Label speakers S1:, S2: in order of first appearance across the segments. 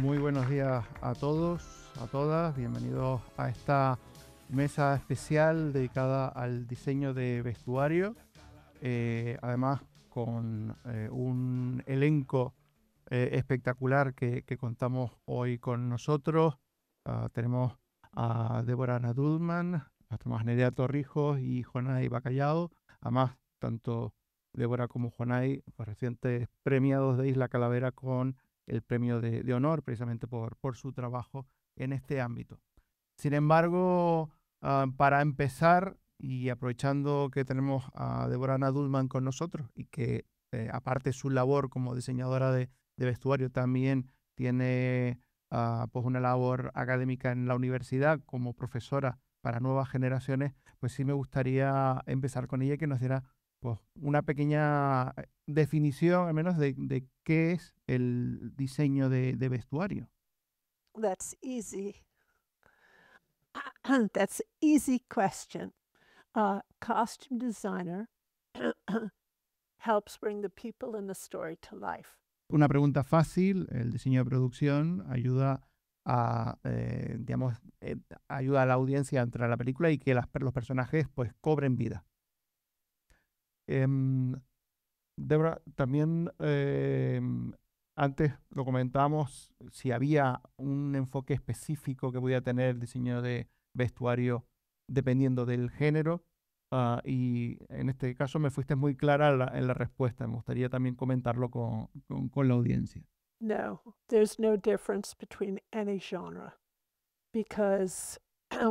S1: Muy buenos días a todos, a todas. Bienvenidos a esta mesa especial dedicada al diseño de vestuario. Además, con un elenco espectacular que contamos hoy con nosotros. Tenemos a Débora Nadulman, tenemos a Nerea Torrijos y Jonay Bacallao. Además, tanto Débora como Jonay, pues, recientes premiados de Isla Calavera con el premio de honor, precisamente por su trabajo en este ámbito. Sin embargo, para empezar, y aprovechando que tenemos a Débora Nadulman con nosotros y que aparte su labor como diseñadora de vestuario también tiene pues una labor académica en la universidad como profesora para nuevas generaciones, pues sí me gustaría empezar con ella y que nos diera pues una pequeña definición al menos de qué es el diseño de vestuario.
S2: That's easy. That's an easy question. Costume designer helps bring the people in the story to life.
S1: Una pregunta fácil, el diseño de producción ayuda a, digamos, ayuda a la audiencia a entrar a la película y que los personajes pues cobren vida. Em, Débora, también antes lo comentábamos, si había un enfoque específico que podía tener el diseño de vestuario dependiendo del género, y en este caso me fuiste muy clara en la respuesta. Me gustaría también comentarlo con la audiencia.
S2: No, there's no difference between any genre because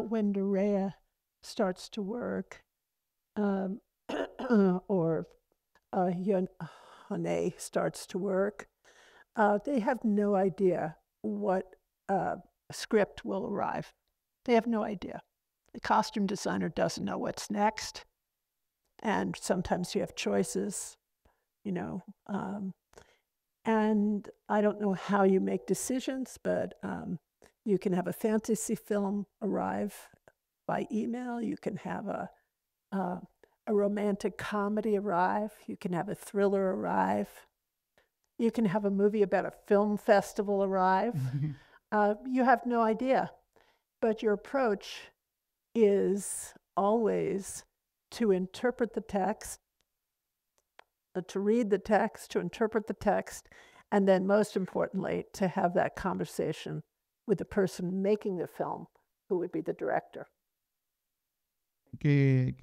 S2: when Nerea starts to work, um, or Hane starts to work, they have no idea what script will arrive. They have no idea. The costume designer doesn't know what's next. And sometimes you have choices, you know. And I don't know how you make decisions, but you can have a fantasy film arrive by email. You can have a romantic comedy arrive. You can have a thriller arrive. You can have a movie about a film festival arrive. You have no idea. But your approach is always to interpret the text, to read the text, to interpret the text, and then most importantly, to have that conversation with the person making the film, who would be the director.
S1: Que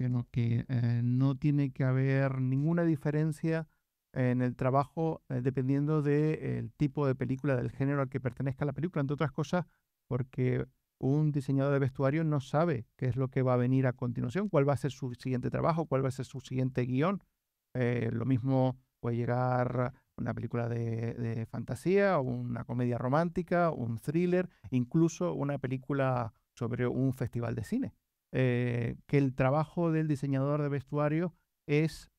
S1: no tiene que haber ninguna diferencia en el trabajo dependiendo del tipo de película, del género al que pertenezca la película, entre otras cosas, porque un diseñador de vestuario no sabe qué es lo que va a venir a continuación, cuál va a ser su siguiente trabajo, cuál va a ser su siguiente guión. Lo mismo puede llegar una película de fantasía, o una comedia romántica, un thriller, incluso una película sobre un festival de cine. Que el trabajo del diseñador de vestuario es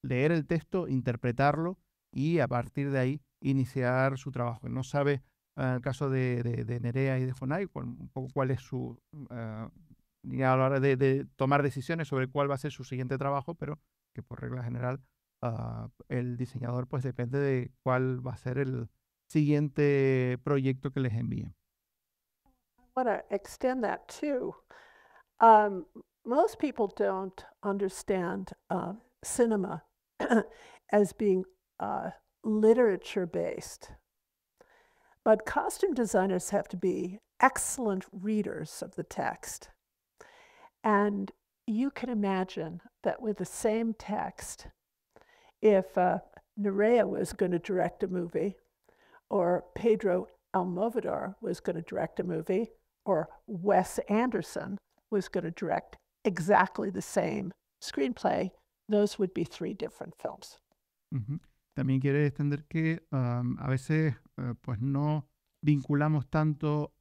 S1: leer el texto, interpretarlo y a partir de ahí iniciar su trabajo. No sabe, en el caso de Nerea y de Fonay, un poco cuál es su, y a la hora de tomar decisiones sobre cuál va a ser su siguiente trabajo, pero que por regla general el diseñador pues depende de cuál va a ser el siguiente proyecto que les envíen.
S2: I want to extend that too. Um, Most people don't understand cinema as being literature based, but costume designers have to be excellent readers of the text. And you can imagine that with the same text, if Nerea was going to direct a movie, or Pedro Almodovar was going to direct a movie, or Wes Anderson was going to direct exactly the same screenplay, those would be three different films.
S1: Ujú. También quiere extender que a veces pues no vinculamos tanto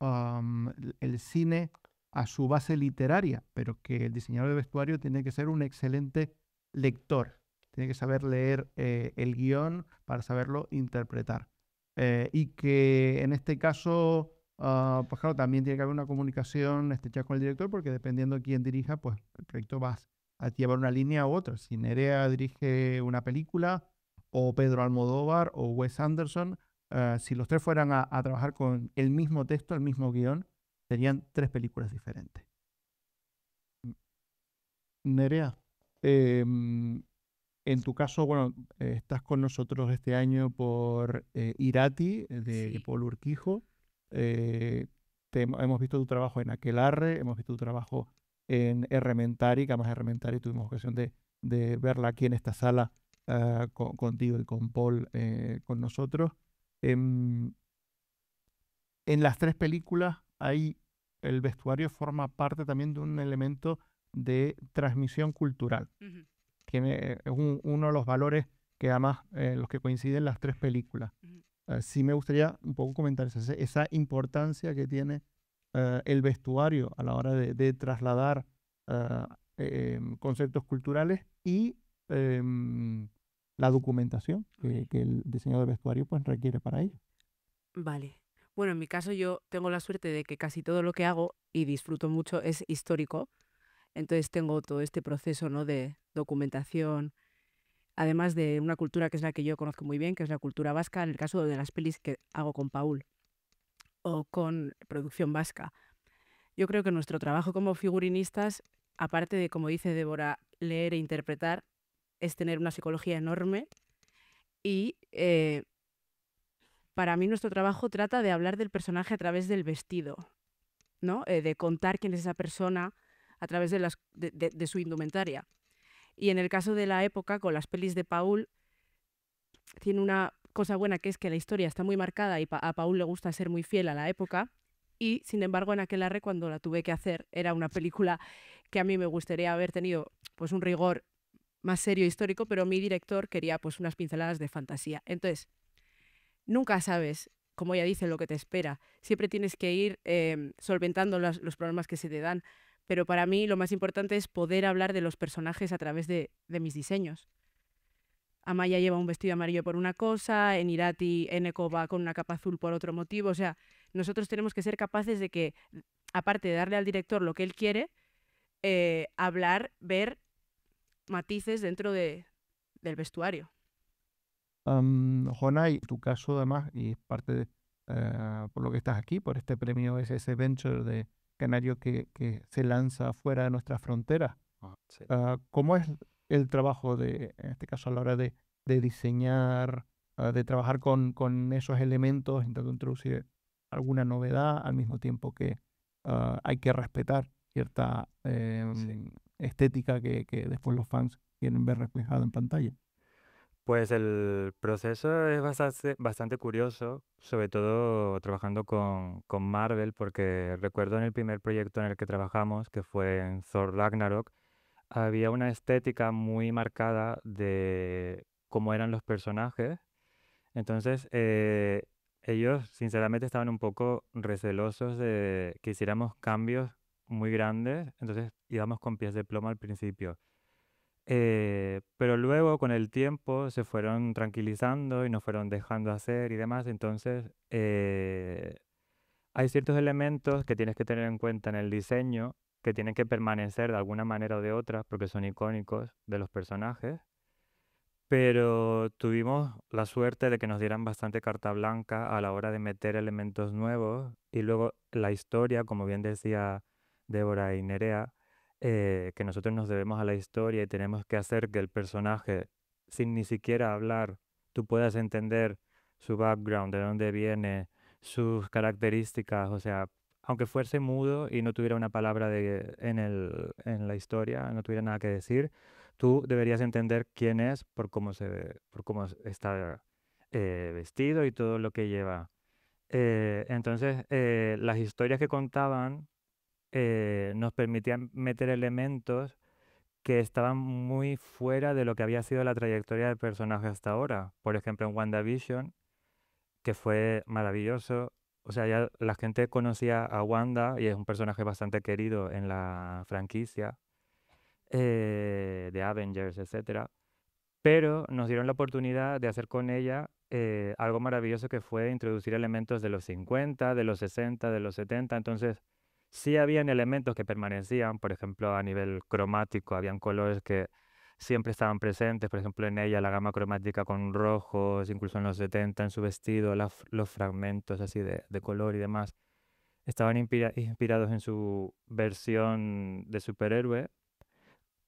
S1: el cine a su base literaria, pero que el diseñador de vestuario tiene que ser un excelente lector, tiene que saber leer el guión para saberlo interpretar. Y que en este caso, pues claro, también tiene que haber una comunicación estrecha con el director, porque dependiendo de quién dirija, pues el proyecto va a llevar una línea u otra. Si Nerea dirige una película, o Pedro Almodóvar o Wes Anderson, Si los tres fueran a trabajar con el mismo texto, el mismo guión, serían tres películas diferentes. Nerea, en tu caso, bueno, estás con nosotros este año por Irati, de
S3: Sí.
S1: Paul Urquijo. Eh, hemos visto tu trabajo en Aquelarre, hemos visto tu trabajo en Errementari, que además Errementari tuvimos ocasión de verla aquí en esta sala contigo y con Paul con nosotros. Em, en las tres películas hay, el vestuario forma parte también de un elemento de transmisión cultural.
S3: Ujú,
S1: Es uno de los valores que además los que coinciden las tres películas.
S3: ujú.
S1: Sí me gustaría un poco comentar esa importancia que tiene el vestuario a la hora de trasladar eh, conceptos culturales y em, la documentación
S3: Vale.
S1: que el diseñador de vestuario pues requiere para ello.
S3: Vale. Bueno, en mi caso yo tengo la suerte de que casi todo lo que hago y disfruto mucho es histórico. Entonces tengo todo este proceso, ¿no?, de documentación, además de una cultura que es la que yo conozco muy bien, que es la cultura vasca, en el caso de las pelis que hago con Paul o con producción vasca. Yo creo que nuestro trabajo como figurinistas, aparte de, como dice Débora, leer e interpretar, es tener una psicología enorme y para mí nuestro trabajo trata de hablar del personaje a través del vestido, ¿no? De contar quién es esa persona a través de su indumentaria. Y en el caso de la época, con las pelis de Paul, tiene una cosa buena, que es que la historia está muy marcada y a Paul le gusta ser muy fiel a la época. Y sin embargo, en Aquelarre, cuando la tuve que hacer, era una película que a mí me gustaría haber tenido pues un rigor más serio histórico, pero mi director quería pues unas pinceladas de fantasía. Entonces, nunca sabes, como ella dice, lo que te espera. Siempre tienes que ir solventando los problemas que se te dan. Pero para mí lo más importante es poder hablar de los personajes a través de mis diseños. Amaya lleva un vestido amarillo por una cosa, en Irati Eneko va con una capa azul por otro motivo. O sea, nosotros tenemos que ser capaces de que, aparte de darle al director lo que él quiere, hablar, ver matices dentro del vestuario.
S1: Jonay, tu caso además, y es parte de, por lo que estás aquí, por este premio SS Venture de Canario que se lanza fuera de nuestras fronteras.
S4: Sí.
S1: ¿Cómo es el trabajo en este caso a la hora de diseñar, de trabajar con esos elementos, intentando introducir alguna novedad al mismo tiempo que hay que respetar cierta estética que después los fans quieren ver reflejada en pantalla?
S4: Pues el proceso es bastante curioso, sobre todo trabajando con Marvel, porque recuerdo en el primer proyecto en el que trabajamos, que fue en Thor Ragnarok, había una estética muy marcada de cómo eran los personajes. Entonces, ellos sinceramente estaban un poco recelosos de que hiciéramos cambios muy grandes, entonces íbamos con pies de plomo al principio. Pero luego, con el tiempo, se fueron tranquilizando y nos fueron dejando hacer y demás. Entonces, hay ciertos elementos que tienes que tener en cuenta en el diseño, que tienen que permanecer de alguna manera o de otra, porque son icónicos de los personajes. Pero tuvimos la suerte de que nos dieran bastante carta blanca a la hora de meter elementos nuevos. Y luego la historia, como bien decía Débora y Nerea, que nosotros nos debemos a la historia y tenemos que hacer que el personaje, sin ni siquiera hablar, tú puedas entender su background, de dónde viene, sus características. O sea, aunque fuese mudo y no tuviera una palabra en la historia, no tuviera nada que decir, tú deberías entender quién es por cómo está vestido y todo lo que lleva. Entonces, las historias que contaban nos permitían meter elementos que estaban muy fuera de lo que había sido la trayectoria del personaje hasta ahora. Por ejemplo, en WandaVision, que fue maravilloso. O sea, ya la gente conocía a Wanda y es un personaje bastante querido en la franquicia de Avengers, etcétera, pero nos dieron la oportunidad de hacer con ella algo maravilloso, que fue introducir elementos de los 50, de los 60, de los 70. Entonces, sí habían elementos que permanecían, por ejemplo, a nivel cromático, habían colores que siempre estaban presentes. Por ejemplo, en ella la gama cromática con rojos, incluso en los 70 en su vestido, los fragmentos así de color y demás, estaban inspirados en su versión de superhéroe,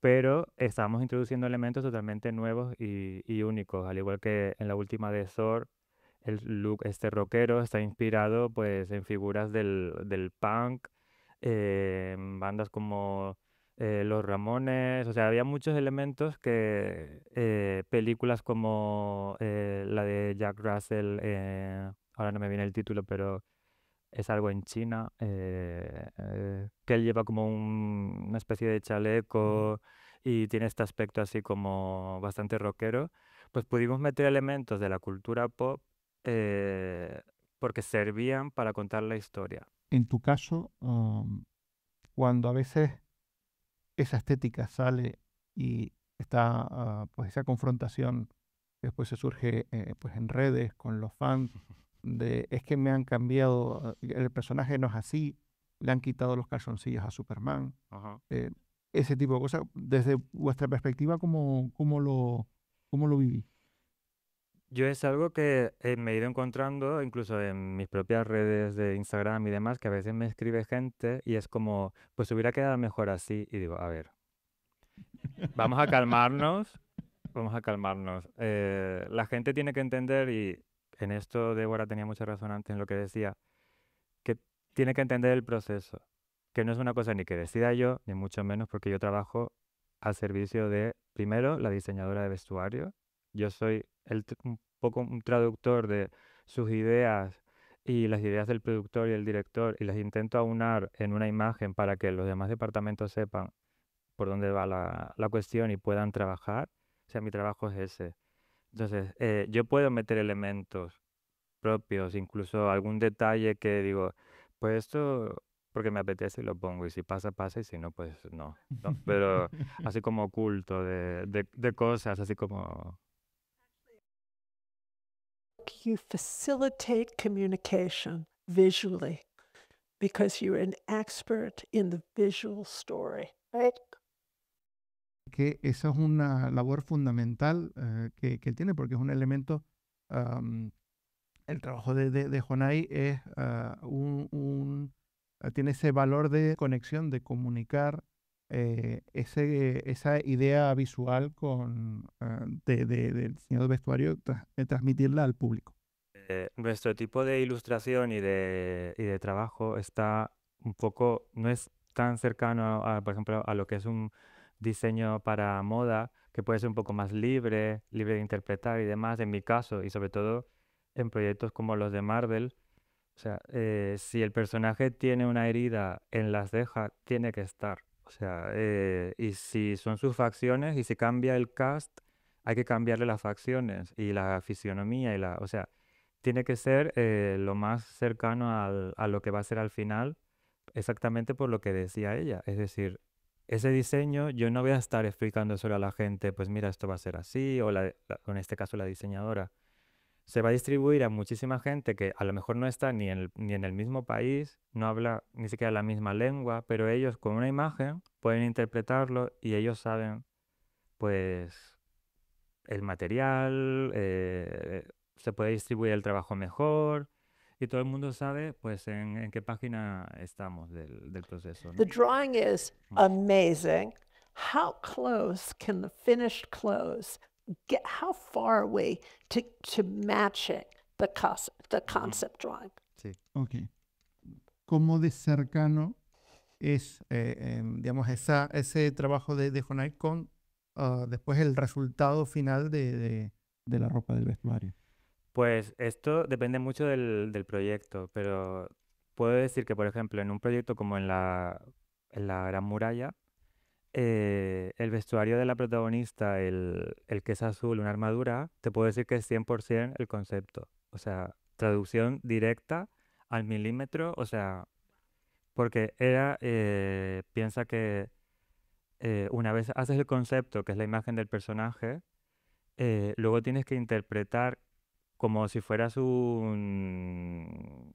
S4: pero estábamos introduciendo elementos totalmente nuevos y únicos, al igual que en la última de Thor, el look este rockero está inspirado pues en figuras del punk, en bandas como Los Ramones, o sea, había muchos elementos que películas como la de Jack Russell, ahora no me viene el título, pero es algo en China, que él lleva como una especie de chaleco y tiene este aspecto así como bastante rockero, pues pudimos meter elementos de la cultura pop eh, porque servían para contar la historia.
S1: En tu caso, cuando a veces esa estética sale y está pues esa confrontación que después se surge pues en redes con los fans de es que me han cambiado, el personaje no es así, le han quitado los calzoncillos a Superman,
S4: Ajá.
S1: eh, ese tipo de cosas. Desde vuestra perspectiva, cómo lo viví?
S4: Yo es algo que me he ido encontrando incluso en mis propias redes de Instagram y demás, que a veces me escribe gente y es como, pues hubiera quedado mejor así. Y digo, a ver, vamos a calmarnos, vamos a calmarnos. La gente tiene que entender, y en esto Débora tenía mucha razón antes en lo que decía, que tiene que entender el proceso, que no es una cosa ni que decida yo, ni mucho menos porque yo trabajo al servicio de, primero, la diseñadora de vestuario. Yo soy un poco un traductor de sus ideas y las ideas del productor y el director y las intento aunar en una imagen para que los demás departamentos sepan por dónde va la cuestión y puedan trabajar. O sea, mi trabajo es ese. Entonces, yo puedo meter elementos propios, incluso algún detalle que digo, pues esto porque me apetece y lo pongo, y si pasa, pasa, y si no, pues no, ¿no? Pero así como oculto de cosas, así como...
S2: You facilitate communication visually because you're an expert in the visual story, right?
S1: Que eso es una labor fundamental que él tiene, porque es un elemento, el trabajo de Jonai es tiene ese valor de conexión, de comunicar esa idea visual del diseño de vestuario, transmitirla al público.
S4: Nuestro tipo de ilustración y de trabajo está un poco, no es tan cercano por ejemplo, a lo que es un diseño para moda, que puede ser un poco más libre de interpretar y demás, en mi caso, y sobre todo en proyectos como los de Marvel. O sea, si el personaje tiene una herida en la ceja, tiene que estar. O sea, y si son sus facciones y si cambia el cast, hay que cambiarle las facciones y la fisionomía o sea, tiene que ser lo más cercano a lo que va a ser al final, exactamente por lo que decía ella. Es decir, ese diseño yo no voy a estar explicando solo a la gente, pues mira, esto va a ser así, o en este caso la diseñadora se va a distribuir a muchísima gente que a lo mejor no está ni en el mismo país, no habla ni siquiera la misma lengua, pero ellos con una imagen pueden interpretarlo y ellos saben, pues, el material, se puede distribuir el trabajo mejor y todo el mundo sabe, pues, en qué página estamos del proceso,
S2: The
S4: ¿no?
S2: drawing is amazing. How close can the finished clothes get? How far are we to matching the concept drawing?
S4: Sí.
S1: Ok. ¿Cómo de cercano es, digamos, ese trabajo de Jonai con después el resultado final de la ropa del vestuario?
S4: Pues esto depende mucho del proyecto, pero puedo decir que, por ejemplo, en un proyecto como en la Gran Muralla, el vestuario de la protagonista, el que es azul, una armadura, te puedo decir que es 100% el concepto. O sea, traducción directa al milímetro, o sea, porque piensa que una vez haces el concepto, que es la imagen del personaje, luego tienes que interpretar como si fueras un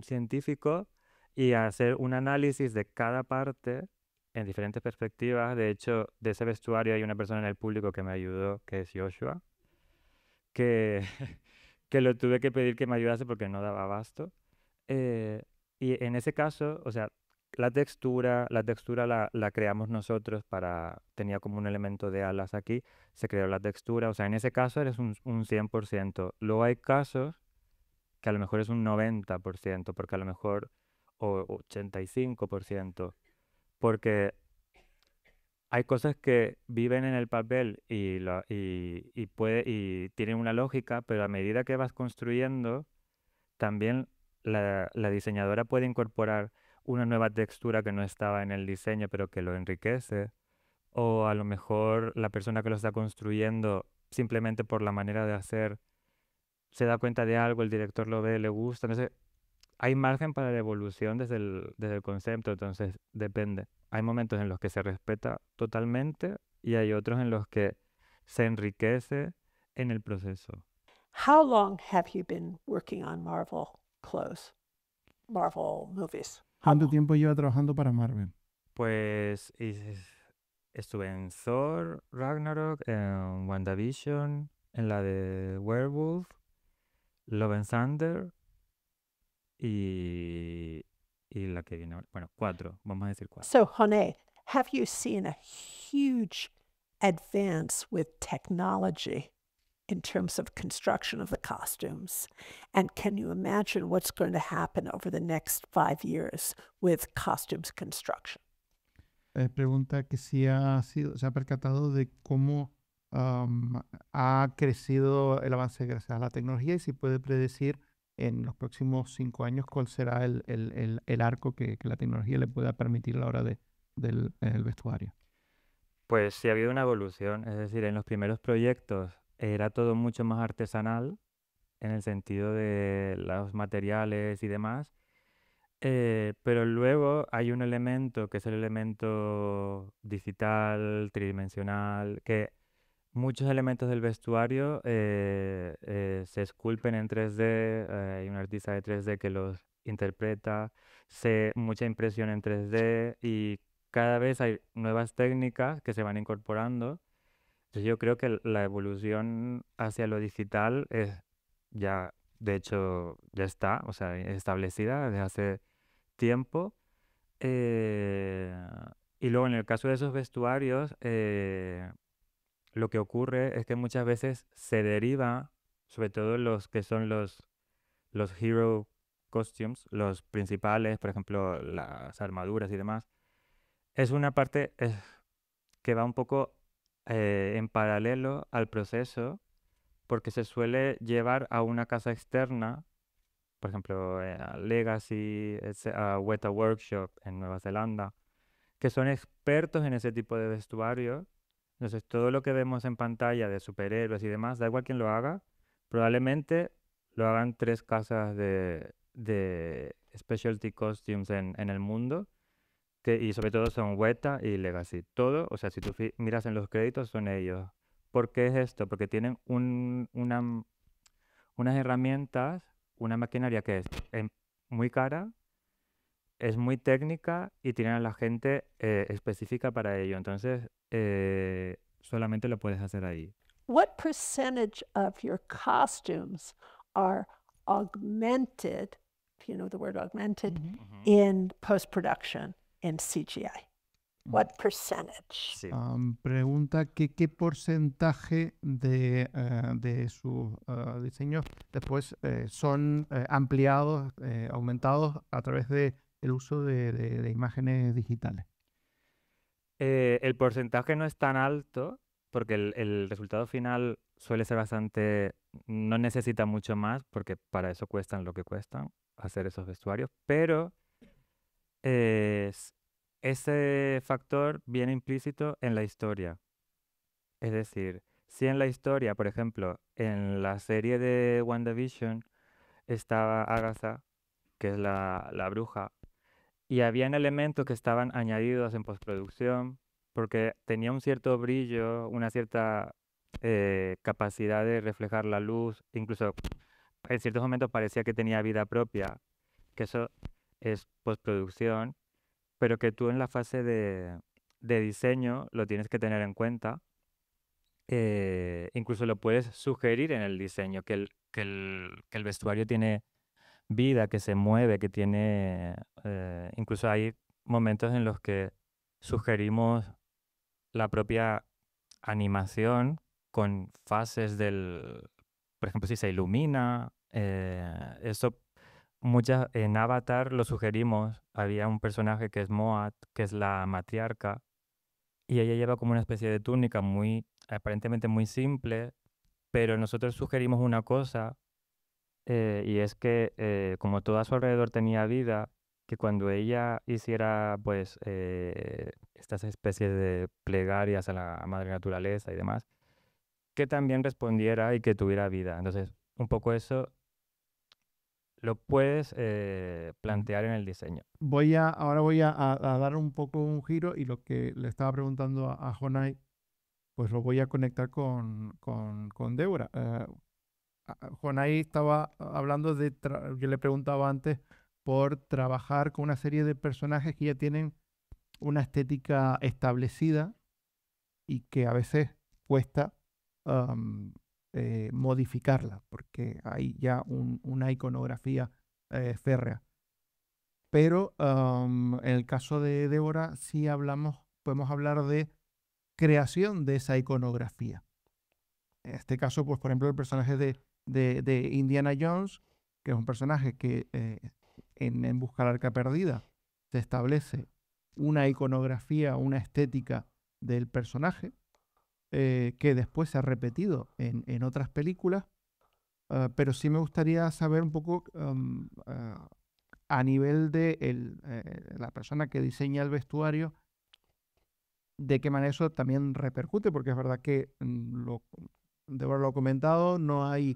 S4: científico y hacer un análisis de cada parte en diferentes perspectivas. De hecho, de ese vestuario hay una persona en el público que me ayudó, que es Joshua, que, que lo tuve que pedir que me ayudase porque no daba abasto. Eh, y en ese caso, o sea, la textura la creamos nosotros tenía como un elemento de alas aquí, se creó la textura, o sea, en ese caso eres un 100%. Luego hay casos que a lo mejor es un 90%, porque a lo mejor, o 85%, porque hay cosas que viven en el papel y tienen una lógica, pero a medida que vas construyendo, también la diseñadora puede incorporar una nueva textura que no estaba en el diseño, pero que lo enriquece. O a lo mejor la persona que lo está construyendo, simplemente por la manera de hacer, se da cuenta de algo, el director lo ve, le gusta. Entonces, hay margen para la evolución desde el concepto, entonces depende. Hay momentos en los que se respeta totalmente y hay otros en los que se enriquece en el proceso.
S2: How long have you been working on Marvel clothes, Marvel movies? How
S1: ¿Cuánto
S2: long?
S1: tiempo lleva trabajando para Marvel?
S4: Pues estuve en Thor, Ragnarok, en WandaVision, en la de Werewolf, Love and Thunder y, y la que viene ahora. Bueno, 4, vamos a decir 4.
S2: So, Hone, have you seen a huge advance with technology in terms of construction of the costumes? And can you imagine what's going to happen over the next 5 years with costumes construction?
S1: Pregunta que si se ha percatado de cómo ha crecido el avance gracias a la tecnología y si puede predecir en los próximos 5 años cuál será el arco que la tecnología le pueda permitir a la hora del el vestuario.
S4: Pues sí ha habido una evolución, es decir, en los primeros proyectos era todo mucho más artesanal en el sentido de los materiales y demás, pero luego hay un elemento que es el elemento digital, tridimensional, que muchos elementos del vestuario se esculpen en 3D, hay un artista de 3D que los interpreta, mucha impresión en 3D y cada vez hay nuevas técnicas que se van incorporando. Entonces yo creo que la evolución hacia lo digital es ya, de hecho, ya está, o sea, establecida desde hace tiempo. eh, y luego en el caso de esos vestuarios, lo que ocurre es que muchas veces se deriva, sobre todo los que son los hero costumes, los principales, por ejemplo, las armaduras y demás, es una parte que va un poco en paralelo al proceso, porque se suele llevar a una casa externa, por ejemplo, a Legacy, a Weta Workshop en Nueva Zelanda, que son expertos en ese tipo de vestuario. Entonces, todo lo que vemos en pantalla de superhéroes y demás, da igual quién lo haga, probablemente lo hagan 3 casas de specialty costumes en el mundo, y sobre todo son Weta y Legacy. Todo, o sea, si tú miras en los créditos, son ellos. ¿Por qué es esto? Porque tienen unas herramientas, una maquinaria que es muy cara, es muy técnica y tienen a la gente específica para ello. Entonces, solamente lo puedes hacer ahí.
S2: What percentage of your costumes are augmented, if you know the word augmented, in post production in CGI? What percentage?
S4: Sí.
S1: Pregunta que qué porcentaje de sus diseños después son ampliados, aumentados a través del uso de imágenes digitales.
S4: El porcentaje no es tan alto porque el resultado final suele ser no necesita mucho más porque para eso cuestan lo que cuestan hacer esos vestuarios, pero ese factor viene implícito en la historia. Es decir, si en la historia, por ejemplo, en la serie de WandaVision estaba Agatha, que es la bruja, y habían elementos que estaban añadidos en postproducción porque tenía un cierto brillo, una cierta capacidad de reflejar la luz, incluso en ciertos momentos parecía que tenía vida propia, que eso es postproducción, pero que tú en la fase de diseño lo tienes que tener en cuenta. Incluso lo puedes sugerir en el diseño, que el vestuario tiene vida, que se mueve, que tiene... incluso hay momentos en los que sugerimos la propia animación con fases por ejemplo, si se ilumina, eso en Avatar lo sugerimos. Había un personaje que es Moat, que es la matriarca, y ella lleva como una especie de túnica aparentemente muy simple, pero nosotros sugerimos una cosa, y es que como todo a su alrededor tenía vida, que cuando ella hiciera pues estas especies de plegarias a la madre naturaleza y demás, que también respondiera y que tuviera vida. Entonces, un poco eso lo puedes plantear en el diseño.
S1: Ahora voy a dar un poco un giro y lo que le estaba preguntando a Jonay, pues lo voy a conectar con Débora. Jonay estaba hablando yo le preguntaba antes por trabajar con una serie de personajes que ya tienen una estética establecida y que a veces cuesta modificarla, porque hay ya una iconografía férrea. Pero en el caso de Débora sí podemos hablar de creación de esa iconografía. En este caso, pues por ejemplo, el personaje de Indiana Jones, que es un personaje que en Busca del Arca Perdida se establece una iconografía, una estética del personaje, que después se ha repetido en otras películas, pero sí me gustaría saber un poco a nivel de la persona que diseña el vestuario, de qué manera eso también repercute, porque es verdad que Débora lo ha comentado, no hay,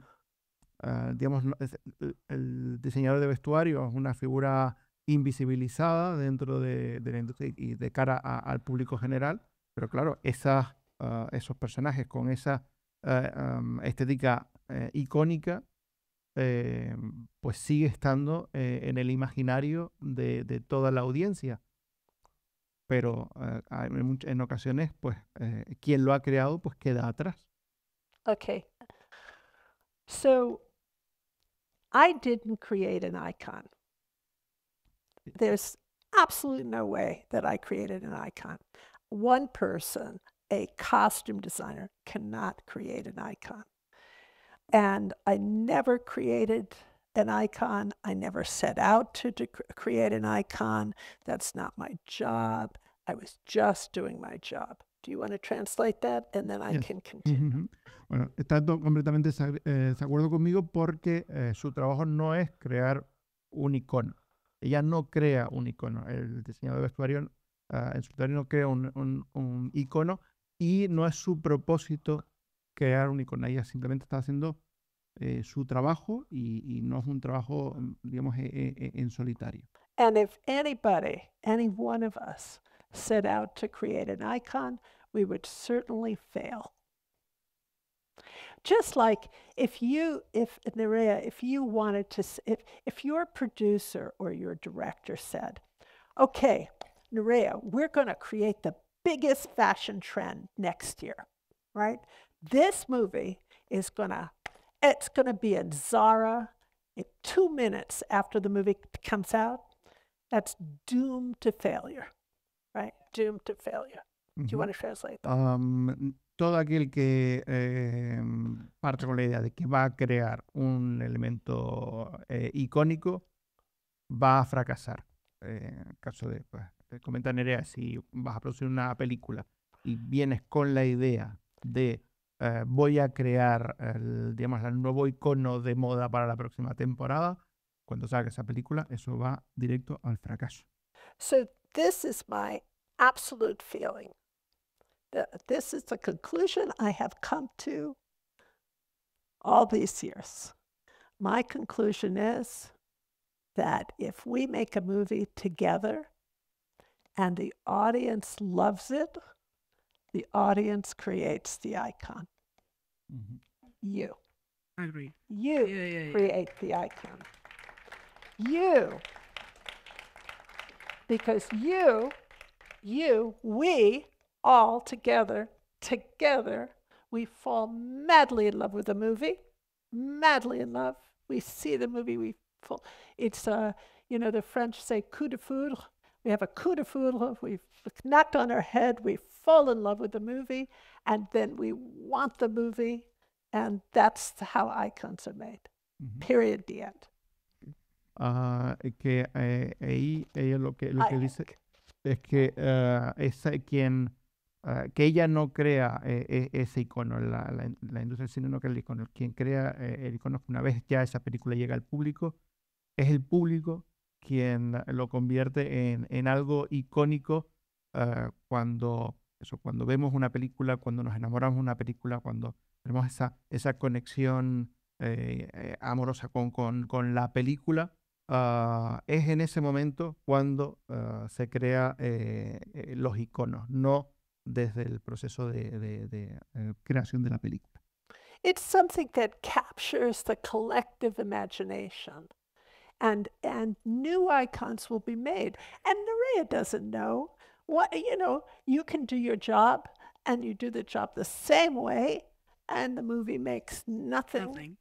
S1: digamos, el diseñador de vestuario es una figura invisibilizada dentro de la industria y de cara al público general, pero claro, esos personajes con esa estética icónica, pues sigue estando en el imaginario de toda la audiencia. Pero en ocasiones, pues, quien lo ha creado, pues queda atrás.
S2: Okay. So I didn't create an icon. There's absolutely no way that I created an icon. One person, a costume designer, cannot create an icon. And I never created an icon. I never set out to create an icon. That's not my job. I was just doing my job. Do you want to translate that? And then I
S1: Yes.
S2: can continue.
S1: Ujú. Bueno, está completamente de acuerdo conmigo porque su trabajo no es crear un icono. Ella no crea un icono. El diseñador de vestuario en su vestuario no crea un icono y no es su propósito crear un icono. Ella simplemente está haciendo su trabajo y no es un trabajo, digamos, en solitario.
S2: And if anybody, any one of us, set out to create an icon, we would certainly fail. Just like if Nerea, if you wanted to, if your producer or your director said, okay, Nerea, we're going to create the biggest fashion trend next year, right? This movie it's going to be in Zara in 2 minutes after the movie comes out. That's doomed to failure, right? Doomed to failure. Do you want to translate that?
S1: Todo aquel que parte con la idea de que va a crear un elemento icónico va a fracasar. En el caso de, pues, comenta Nerea, si vas a producir una película y vienes con la idea de voy a crear digamos, el nuevo icono de moda para la próxima temporada, cuando salga esa película, eso va directo al fracaso.
S2: So this is my absolute feeling. This is the conclusion I have come to all these years. My conclusion is that if we make a movie together and the audience loves it, the audience creates the icon.
S1: Ujú.
S2: You.
S3: I agree.
S2: You
S3: Yeah.
S2: create the icon. You. Because you we all together, we fall madly in love with the movie, madly in love. We see the movie, it's, the French say coup de foudre. We have a coup de foudre, we've knocked on our head, we fall in love with the movie, and then we want the movie, and that's how icons are made. Period, the end.
S1: Que ahí ella lo que dice es que que ella no crea ese icono, la industria del cine no crea el icono. Quien crea el icono, una vez ya esa película llega al público, es el público quien lo convierte en algo icónico cuando vemos una película, cuando nos enamoramos de una película, cuando tenemos esa conexión amorosa con la película. Es en ese momento cuando se crea los iconos, no desde el proceso de creación de la película.
S2: It's something that captures the collective imagination, and new icons will be made. And Nerea doesn't know what, you can do your job and you do the job the same way, and the movie makes nothing.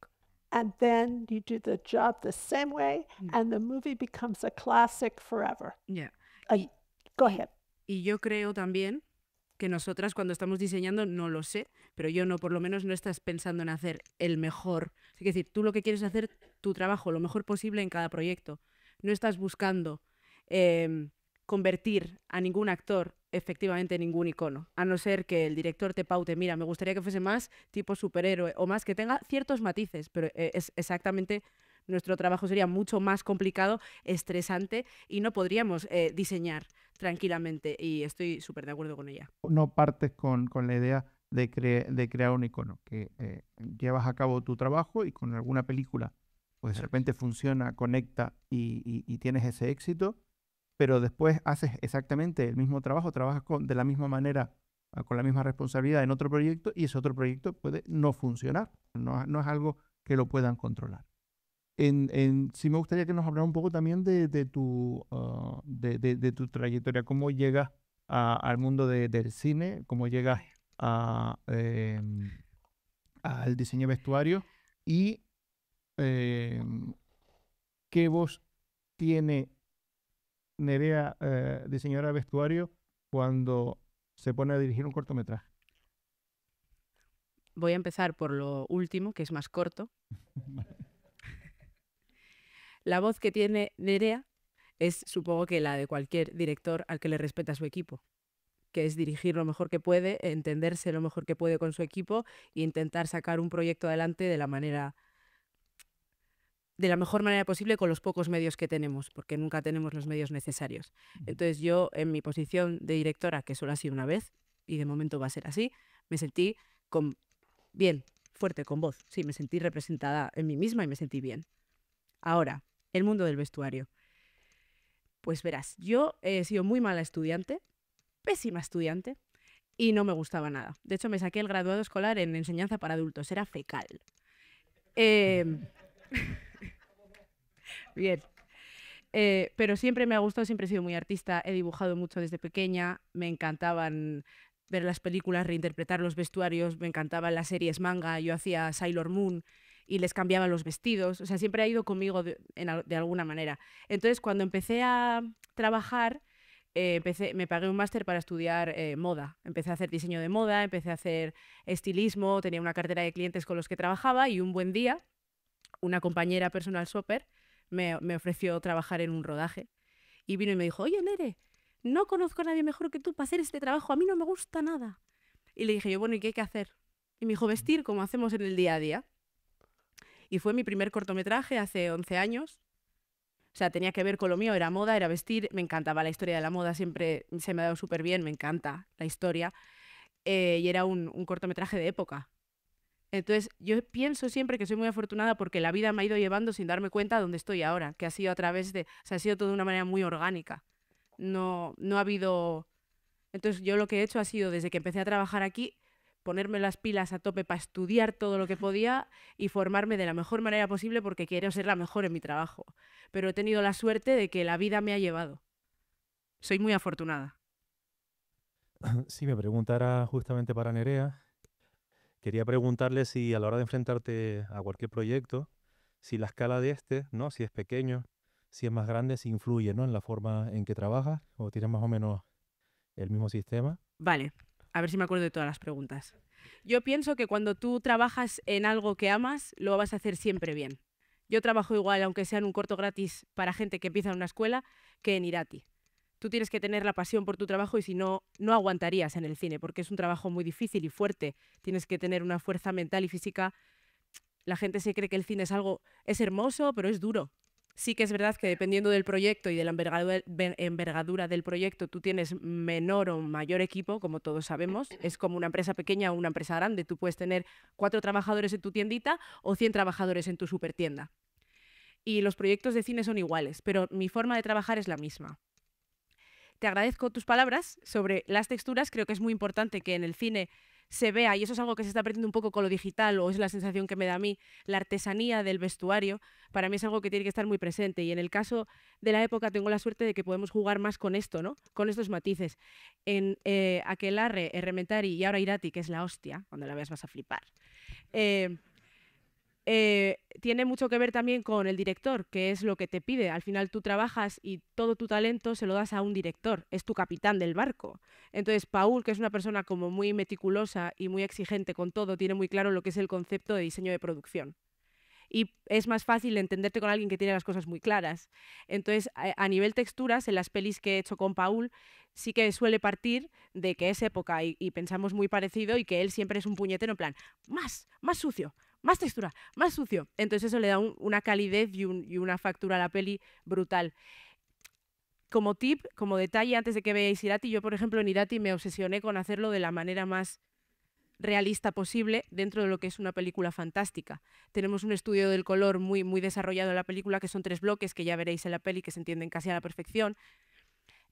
S2: And then you do the job the same way, and the movie becomes a classic forever.
S3: Yeah.
S2: Go ahead.
S3: Y yo creo también que nosotras cuando estamos diseñando, no lo sé, pero yo por lo menos no estás pensando en hacer el mejor. Es decir, tú lo que quieres es hacer tu trabajo lo mejor posible en cada proyecto. No estás buscando convertir a ningún actor efectivamente en ningún icono, a no ser que el director te paute, mira, me gustaría que fuese más tipo superhéroe o más que tenga ciertos matices, pero es exactamente, nuestro trabajo sería mucho más complicado, estresante y no podríamos diseñar tranquilamente, y estoy súper de acuerdo con ella.
S1: No partes con la idea de crear un icono, que llevas a cabo tu trabajo y con alguna película pues de repente funciona, conecta y tienes ese éxito, pero después haces exactamente el mismo trabajo, trabajas de la misma manera, con la misma responsabilidad en otro proyecto, y ese otro proyecto puede no funcionar, no es algo que lo puedan controlar. Sí me gustaría que nos hablara un poco también de tu trayectoria, cómo llegas al mundo del cine, cómo llegas al diseño de vestuario y qué voz tiene Nerea, diseñadora de vestuario, cuando se pone a dirigir un cortometraje.
S3: Voy a empezar por lo último, que es más corto. La voz que tiene Nerea es, supongo que la de cualquier director al que le respeta su equipo, que es dirigir lo mejor que puede, entenderse lo mejor que puede con su equipo e intentar sacar un proyecto adelante de la mejor manera posible con los pocos medios que tenemos, porque nunca tenemos los medios necesarios. Entonces yo, en mi posición de directora, que solo ha sido una vez, y de momento va a ser así, me sentí bien, fuerte, con voz. Sí, me sentí representada en mí misma y me sentí bien. Ahora, el mundo del vestuario. Pues verás, yo he sido muy mala estudiante, pésima estudiante, y no me gustaba nada. De hecho, me saqué el graduado escolar en enseñanza para adultos, era fecal. Bien. Pero siempre me ha gustado, siempre he sido muy artista, he dibujado mucho desde pequeña, me encantaban ver las películas, reinterpretar los vestuarios, me encantaban las series manga, yo hacía Sailor Moon y les cambiaba los vestidos, o sea, siempre ha ido conmigo de alguna manera. Entonces, cuando empecé a trabajar, me pagué un máster para estudiar moda. Empecé a hacer diseño de moda, empecé a hacer estilismo, tenía una cartera de clientes con los que trabajaba y un buen día una compañera personal shopper me ofreció trabajar en un rodaje y vino y me dijo, oye, Nere, no conozco a nadie mejor que tú para hacer este trabajo, a mí no me gusta nada. Y le dije yo, bueno, ¿y qué hay que hacer? Y me dijo, vestir como hacemos en el día a día. Y fue mi primer cortometraje hace 11 años. O sea, tenía que ver con lo mío, era moda, era vestir, me encantaba la historia de la moda, siempre se me ha dado súper bien, me encanta la historia. Y era un cortometraje de época. Entonces, yo pienso siempre que soy muy afortunada porque la vida me ha ido llevando sin darme cuenta a dónde estoy ahora, que ha sido a través de... O sea, ha sido todo de una manera muy orgánica. No ha habido... Entonces, yo lo que he hecho ha sido, desde que empecé a trabajar aquí, ponerme las pilas a tope para estudiar todo lo que podía y formarme de la mejor manera posible porque quiero ser la mejor en mi trabajo. Pero he tenido la suerte de que la vida me ha llevado. Soy muy afortunada.
S5: Si me preguntara justamente para Nerea, quería preguntarle si a la hora de enfrentarte a cualquier proyecto, si la escala de este, ¿no? Si es pequeño, si es más grande, si influye, ¿no? En la forma en que trabajas o tienes más o menos el mismo sistema.
S3: Vale, a ver si me acuerdo de todas las preguntas. Yo pienso que cuando tú trabajas en algo que amas, lo vas a hacer siempre bien. Yo trabajo igual, aunque sea en un corto gratis para gente que empieza en una escuela, que en Irati. Tú tienes que tener la pasión por tu trabajo y si no, no aguantarías en el cine, porque es un trabajo muy difícil y fuerte. Tienes que tener una fuerza mental y física. La gente se cree que el cine es hermoso, pero es duro. Sí que es verdad que dependiendo del proyecto y de la envergadura del proyecto, tú tienes menor o mayor equipo, como todos sabemos. Es como una empresa pequeña o una empresa grande. Tú puedes tener 4 trabajadores en tu tiendita o 100 trabajadores en tu supertienda. Y los proyectos de cine son iguales, pero mi forma de trabajar es la misma. Te agradezco tus palabras sobre las texturas. Creo que es muy importante que en el cine se vea, y eso es algo que se está perdiendo un poco con lo digital, o es la sensación que me da a mí, la artesanía del vestuario. Para mí es algo que tiene que estar muy presente. Y en el caso de la época tengo la suerte de que podemos jugar más con esto, ¿no? Con estos matices. En Aquelarre, Errementari y ahora Irati, que es la hostia, cuando la veas vas a flipar. Tiene mucho que ver también con el director, que es lo que te pide. Al final tú trabajas y todo tu talento se lo das a un director, es tu capitán del barco. Entonces Paul, que es una persona como muy meticulosa y muy exigente con todo, tiene muy claro lo que es el concepto de diseño de producción. Y es más fácil entenderte con alguien que tiene las cosas muy claras. Entonces, a nivel texturas, en las pelis que he hecho con Paul, sí que suele partir de que es época y pensamos muy parecido y que él siempre es un puñetero en plan, más sucio, más textura, más sucio. Entonces eso le da una calidez y una factura a la peli brutal. Como tip, como detalle, antes de que veáis Irati, yo por ejemplo en Irati me obsesioné con hacerlo de la manera más realista posible dentro de lo que es una película fantástica. Tenemos un estudio del color muy, muy desarrollado en la película, que son 3 bloques que ya veréis en la peli, que se entienden casi a la perfección.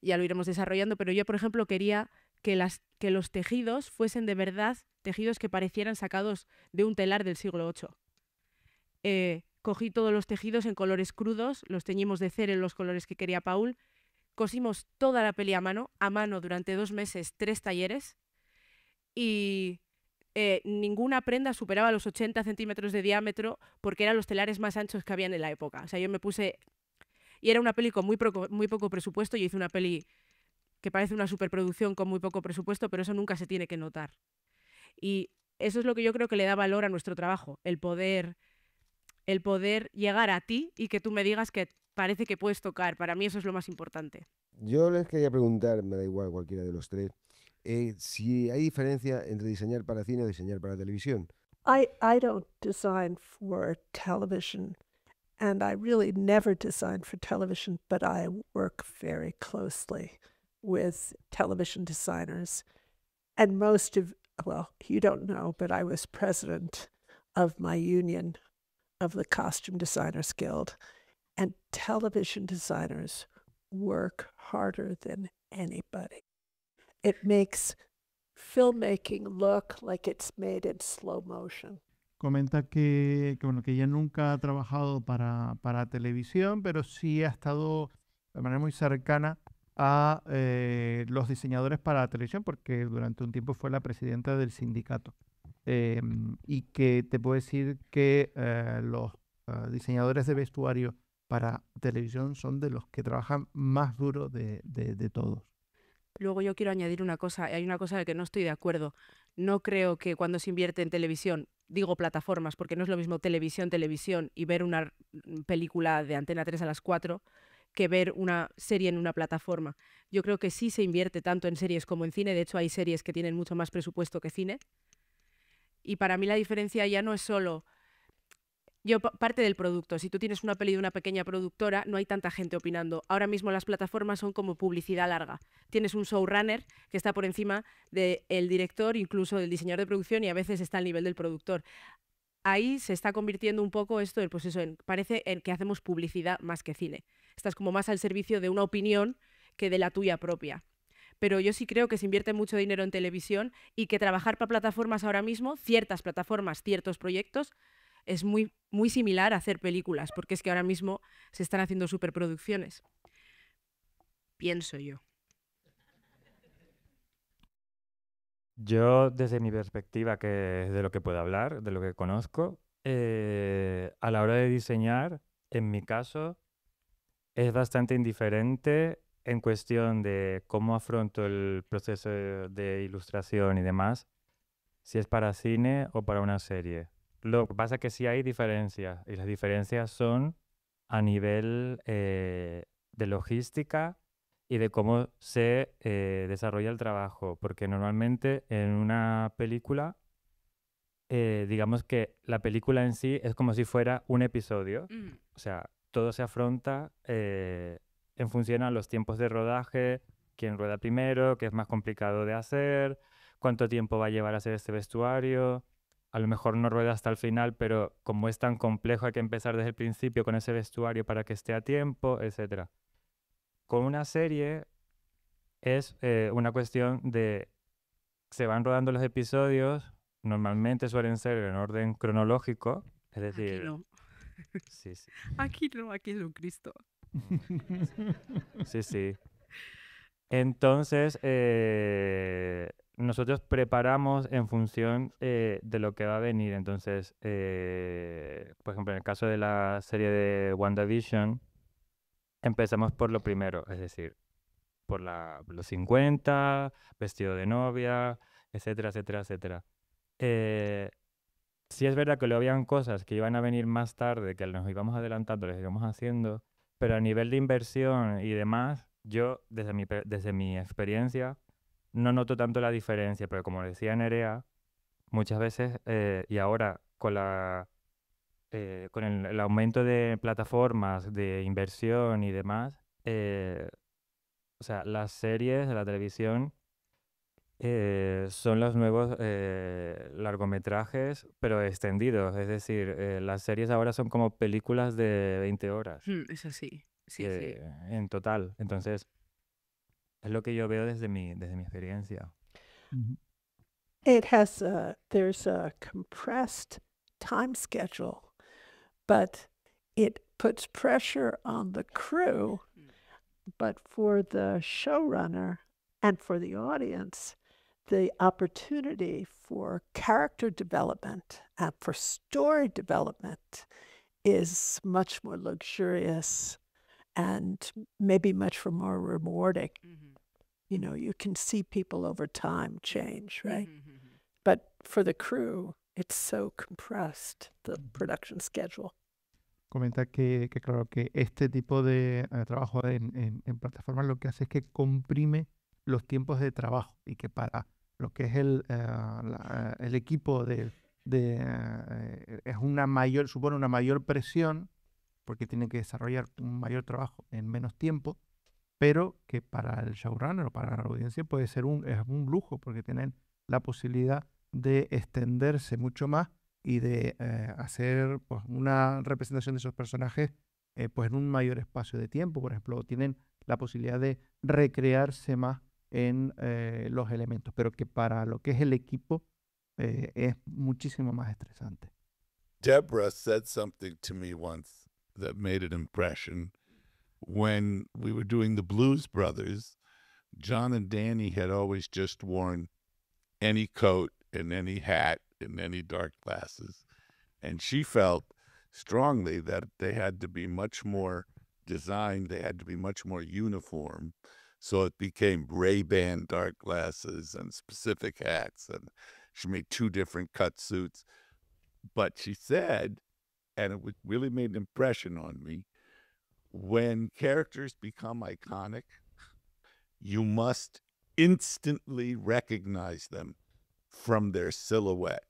S3: Ya lo iremos desarrollando, pero yo, por ejemplo, quería que los tejidos fuesen de verdad tejidos que parecieran sacados de un telar del siglo VIII. Cogí todos los tejidos en colores crudos, los teñimos de cera en los colores que quería Paul, cosimos toda la peli a mano durante 2 meses, 3 talleres, y ninguna prenda superaba los 80 centímetros de diámetro porque eran los telares más anchos que habían en la época. O sea, yo me puse... Y era una peli con muy poco presupuesto. Yo hice una peli que parece una superproducción con muy poco presupuesto, pero eso nunca se tiene que notar. Y eso es lo que yo creo que le da valor a nuestro trabajo, el poder llegar a ti y que tú me digas que parece que puedes tocar. Para mí eso es lo más importante.
S6: Yo les quería preguntar, me da igual cualquiera de los tres, si hay diferencia entre diseñar para cine o diseñar para televisión.
S2: I don't design for television, and I really never designed for television, but I work very closely with television designers. And well, you don't know, but I was president of my union of the Costume Designers Guild, and television designers work harder than anybody. It makes filmmaking look like it's made in slow motion.
S1: Comenta bueno, que ella nunca ha trabajado para televisión, pero sí ha estado de manera muy cercana a los diseñadores para televisión, porque durante un tiempo fue la presidenta del sindicato. Y que te puedo decir que los diseñadores de vestuario para televisión son de los que trabajan más duro de todos.
S3: Luego yo quiero añadir una cosa, hay una cosa de que no estoy de acuerdo. No creo que cuando se invierte en televisión, digo plataformas, porque no es lo mismo televisión y ver una película de Antena 3 a las 4 que ver una serie en una plataforma. Yo creo que sí se invierte tanto en series como en cine, de hecho hay series que tienen mucho más presupuesto que cine. Y para mí la diferencia ya no es solo... parte del producto. Si tú tienes una peli de una pequeña productora, no hay tanta gente opinando. Ahora mismo las plataformas son como publicidad larga. Tienes un showrunner que está por encima del director, incluso del diseñador de producción, y a veces está al nivel del productor. Ahí se está convirtiendo un poco esto, pues eso, parece que hacemos publicidad más que cine. Estás como más al servicio de una opinión que de la tuya propia. Pero yo sí creo que se invierte mucho dinero en televisión y que trabajar para plataformas ahora mismo, ciertas plataformas, ciertos proyectos, es muy, muy similar a hacer películas, porque es que ahora mismo se están haciendo superproducciones. Pienso yo.
S4: Yo, desde mi perspectiva, que es de lo que puedo hablar, de lo que conozco, a la hora de diseñar, en mi caso, es bastante indiferente en cuestión de cómo afronto el proceso de ilustración y demás, si es para cine o para una serie. Lo que pasa es que sí hay diferencias, y las diferencias son a nivel de logística y de cómo se desarrolla el trabajo, porque normalmente en una película, digamos que la película en sí es como si fuera un episodio, o sea, todo se afronta en función a los tiempos de rodaje, quién rueda primero, qué es más complicado de hacer, cuánto tiempo va a llevar a hacer este vestuario. A lo mejor no rueda hasta el final, pero como es tan complejo hay que empezar desde el principio con ese vestuario para que esté a tiempo, etcétera. Con una serie es una cuestión de se van rodando los episodios, normalmente suelen ser en orden cronológico, es
S3: Aquí
S4: decir,
S3: no.
S4: sí, sí,
S3: Aquí no, aquí es un Cristo.
S4: sí, sí. Entonces, nosotros preparamos en función de lo que va a venir. Entonces, por ejemplo, en el caso de la serie de WandaVision, empezamos por lo primero, es decir, por los 50, vestido de novia, etcétera, etcétera, etcétera. Eh, sí es verdad que luego habían cosas que iban a venir más tarde, que nos íbamos adelantando, les íbamos haciendo, pero a nivel de inversión y demás, yo, desde mi experiencia, no noto tanto la diferencia, pero como decía Nerea, muchas veces, y ahora con el aumento de plataformas de inversión y demás, o sea, las series de la televisión son los nuevos largometrajes, pero extendidos. Es decir, las series ahora son como películas de 20 horas
S3: Es así. Sí, sí.
S4: en total. Entonces, es lo que yo veo desde mi experiencia.
S1: Ujú.
S2: There's a compressed time schedule, but it puts pressure on the crew. But for the showrunner and for the audience, the opportunity for character development and for story development is much more luxurious and maybe much more rewarding. You know, you can see people over time change, right? But for the crew, it's so compressed, the production schedule.
S1: Comenta que, claro, que este tipo de trabajo en plataformas lo que hace es que comprime los tiempos de trabajo y que para lo que es el equipo supone una mayor presión porque tiene que desarrollar un mayor trabajo en menos tiempo, pero que para el showrunner o para la audiencia puede ser es un lujo porque tienen la posibilidad de extenderse mucho más y de hacer pues, una representación de esos personajes pues, en un mayor espacio de tiempo. Por ejemplo, tienen la posibilidad de recrearse más en los elementos, pero que para lo que es el equipo es muchísimo más estresante.
S7: Deborah said something to me once that made an impression. When we were doing the Blues Brothers, John and Danny had always just worn any coat and any hat and any dark glasses. And she felt strongly that they had to be much more designed, they had to be much more uniform. So it became Ray-Ban dark glasses and specific hats, and she made 2 different cut suits. But she said, and it really made an impression on me, when characters become iconic, you must instantly recognize them from their silhouette.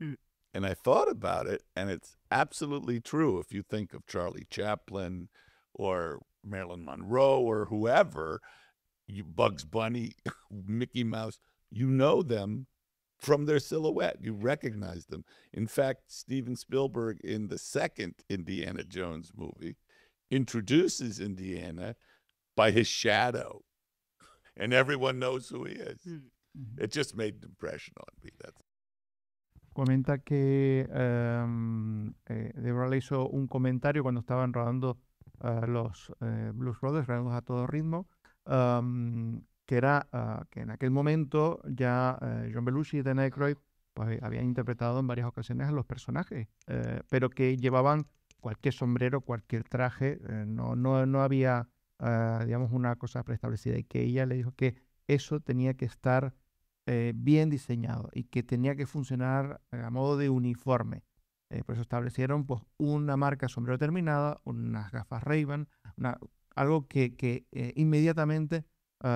S3: Mm.
S7: And I thought about it, and it's absolutely true. If you think of Charlie Chaplin or Marilyn Monroe or whoever, Bugs Bunny, Mickey Mouse, you know them from their silhouette. You recognize them. In fact, Steven Spielberg, in the second Indiana Jones movie, introduces Indiana by his shadow, and everyone knows who he is. It just made an impression on me.
S1: Comenta que Deborah le hizo un comentario cuando estaban rodando los Blues Brothers, rodando a todo ritmo, que era que en aquel momento ya John Belushi y Dan Aykroyd pues, habían interpretado en varias ocasiones a los personajes, pero que llevaban cualquier sombrero, cualquier traje, no había, digamos, una cosa preestablecida, y que ella le dijo que eso tenía que estar bien diseñado y que tenía que funcionar a modo de uniforme. Por eso establecieron pues, una marca sombrero terminada, unas gafas Ray-Ban, algo que inmediatamente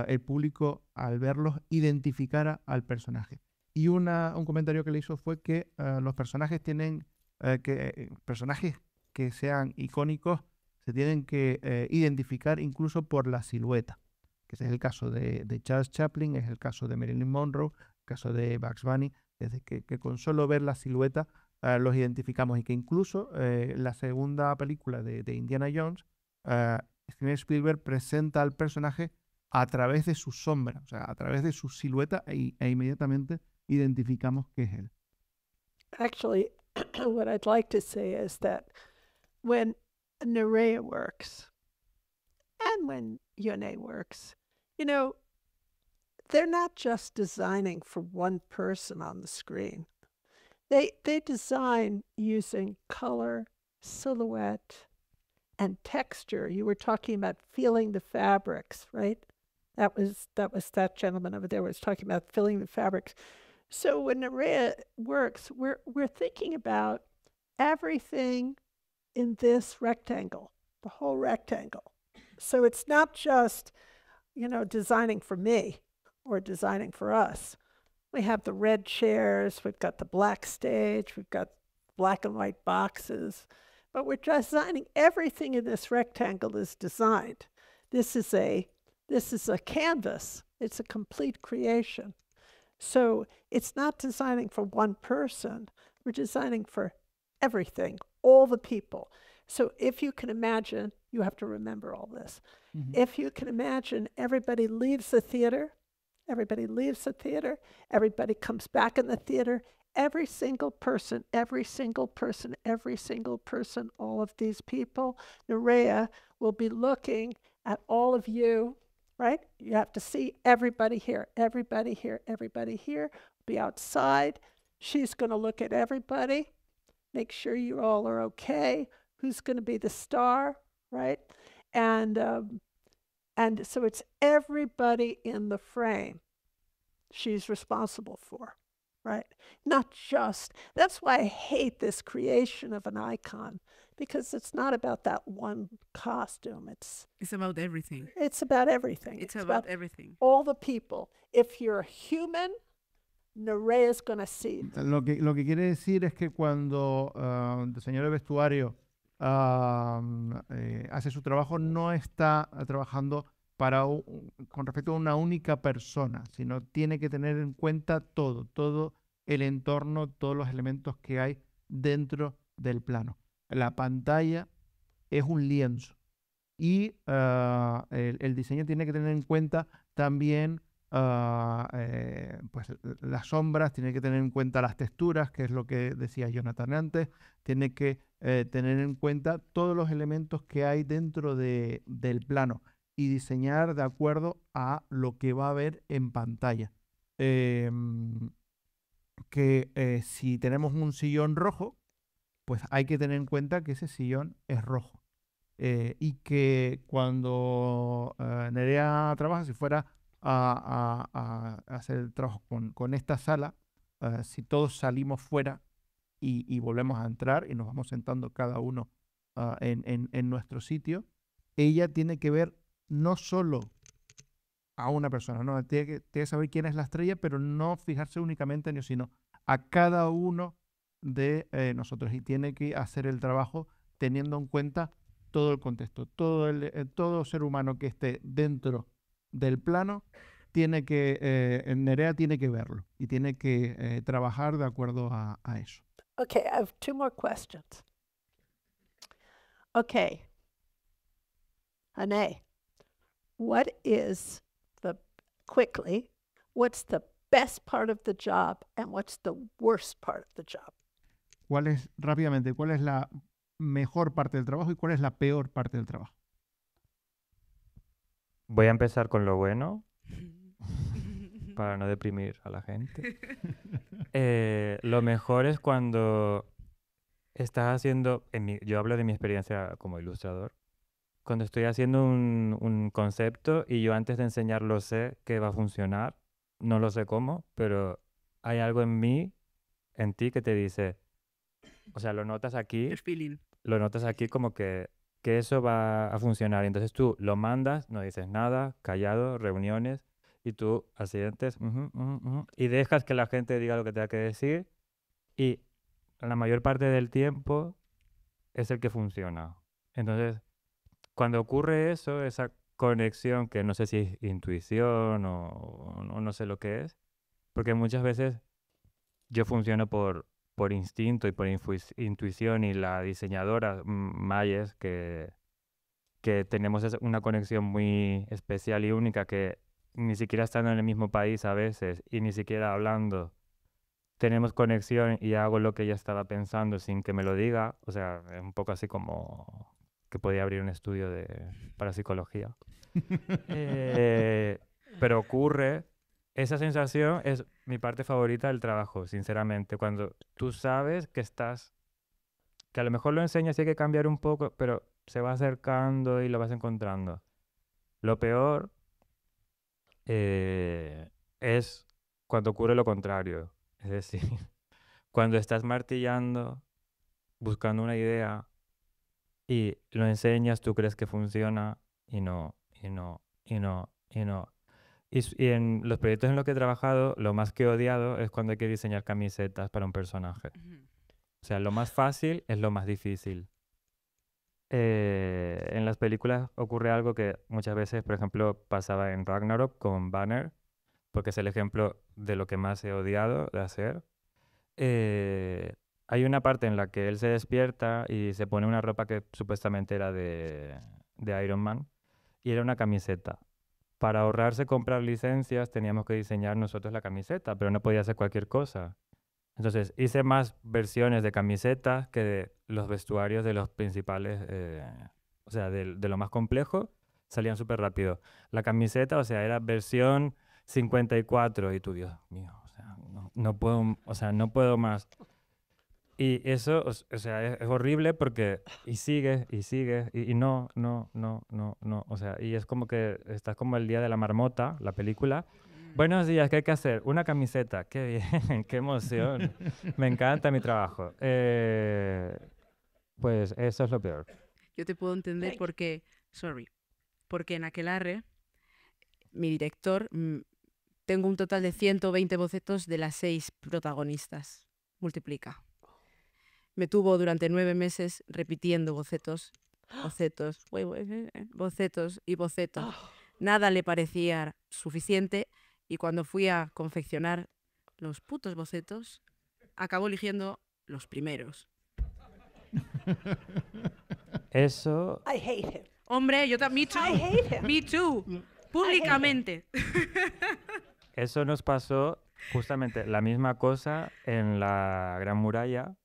S1: el público al verlos identificara al personaje. Y un comentario que le hizo fue que los personajes tienen personajes que sean icónicos se tienen que identificar incluso por la silueta, que ese es el caso de Charles Chaplin, es el caso de Marilyn Monroe, el caso de Bugs Bunny, desde que con solo ver la silueta los identificamos, y que incluso la segunda película de Indiana Jones, Steven Spielberg presenta al personaje a través de su sombra, o sea, a través de su silueta, e inmediatamente identificamos que es él.
S2: Actually, what I'd like to say is that when Nerea works and when Yone works, you know, they're not just designing for one person on the screen. They design using color, silhouette, and texture. You were talking about feeling the fabrics, right? That was that gentleman over there was talking about feeling the fabrics. So when Nerea works, we're thinking about everything in this rectangle, the whole rectangle. So it's not just, you know, designing for me or designing for us. We have the red chairs, we've got the black stage, we've got black and white boxes, but we're designing everything in this rectangle is designed. This is a canvas. It's a complete creation. So it's not designing for one person. We're designing for everything, all the people. So if you can imagine, you have to remember all this.
S1: Mm-hmm.
S2: If you can imagine, everybody leaves the theater, everybody comes back in the theater, every single person, all of these people, Nerea will be looking at all of you, right? You have to see everybody here, be outside. She's going to look at everybody, make sure you all are okay, who's going to be the star, right? And so it's everybody in the frame she's responsible for, right? Not just, that's why I hate this creation of an icon, because it's not about that one costume. It's
S3: about everything.
S2: It's about everything.
S3: It's about everything.
S2: All the people. If you're human, Nerea is going to see it.
S1: Lo que quiere decir es que cuando el diseñador de vestuario hace su trabajo, no está trabajando con respecto a una única persona, sino tiene que tener en cuenta todo el entorno, todos los elementos que hay dentro del plano. La pantalla es un lienzo y el diseño tiene que tener en cuenta también pues las sombras, tiene que tener en cuenta las texturas, que es lo que decía Jonathan antes, tiene que tener en cuenta todos los elementos que hay dentro del plano y diseñar de acuerdo a lo que va a haber en pantalla. Si tenemos un sillón rojo, pues hay que tener en cuenta que ese sillón es rojo. Y que cuando Nerea trabaja, si fuera a hacer el trabajo con esta sala, si todos salimos fuera y volvemos a entrar y nos vamos sentando cada uno en nuestro sitio, ella tiene que ver no solo a una persona, ¿no? Tiene que saber quién es la estrella, pero no fijarse únicamente en ello, sino a cada uno de nosotros, y tiene que hacer el trabajo teniendo en cuenta todo el contexto, todo ser humano que esté dentro del plano, Nerea tiene que verlo y tiene que trabajar de acuerdo a eso.
S2: Okay, I have two more questions. Okay, Hane, what's the best part of the job and what's the worst part of the job?
S1: ¿Cuál es la mejor parte del trabajo y cuál es la peor parte del trabajo?
S4: Voy a empezar con lo bueno. para no deprimir a la gente. Lo mejor es cuando estás haciendo, yo hablo de mi experiencia como ilustrador, cuando estoy haciendo un concepto y yo antes de enseñarlo sé que va a funcionar, no lo sé cómo, pero hay algo en mí, en ti que te dice, o sea, lo notas aquí,
S3: El feeling.
S4: lo notas aquí como que eso va a funcionar. Y entonces tú lo mandas, no dices nada, callado, reuniones, y tú asientes y dejas que la gente diga lo que tenga que decir, y la mayor parte del tiempo es el que funciona. Entonces, cuando ocurre eso, esa conexión, que no sé si es intuición o no sé lo que es, porque muchas veces yo funciono por instinto y por intuición, y la diseñadora Mayes, que tenemos una conexión muy especial y única, que ni siquiera estando en el mismo país a veces y ni siquiera hablando, tenemos conexión y hago lo que ella estaba pensando sin que me lo diga. O sea, es un poco así como que podía abrir un estudio de parapsicología. Pero ocurre, esa sensación es mi parte favorita del trabajo, sinceramente, cuando tú sabes que que a lo mejor lo enseñas y hay que cambiar un poco, pero se va acercando y lo vas encontrando. Lo peor es cuando ocurre lo contrario, es decir, cuando estás martillando, buscando una idea y lo enseñas, tú crees que funciona y no, y no, y no, y no. Y en los proyectos en los que he trabajado, lo más que he odiado es cuando hay que diseñar camisetas para un personaje. O sea, lo más fácil es lo más difícil. En las películas ocurre algo que muchas veces, por ejemplo, pasaba en Ragnarok con Banner, porque es el ejemplo de lo que más he odiado de hacer. Hay una parte en la que él se despierta y se pone una ropa que supuestamente era de Iron Man, y era una camiseta. Para ahorrarse comprar licencias teníamos que diseñar nosotros la camiseta, pero no podía ser cualquier cosa. Entonces hice más versiones de camisetas que de los vestuarios de los principales, o sea, de lo más complejo, salían súper rápido. La camiseta, o sea, era versión 54 y tú, Dios mío, o sea, no puedo, o sea, no puedo más. Y eso, o sea, es horrible porque y sigues, y no, o sea, y es como que estás como el día de la marmota, la película. Buenos días, ¿qué hay que hacer? Una camiseta, qué bien, qué emoción, me encanta mi trabajo. Pues eso es lo peor.
S3: Yo te puedo entender porque en Aquelarre, mi director, tengo un total de 120 bocetos de las 6 protagonistas. Multiplica. Me tuvo durante 9 meses repitiendo bocetos y bocetos. Nada le parecía suficiente, y cuando fui a confeccionar los putos bocetos, acabó eligiendo los primeros.
S4: Eso,
S2: I hate him.
S3: Hombre, yo también.
S2: I hate him.
S3: Me too. Públicamente.
S4: eso nos pasó justamente la misma cosa en la Gran Muralla.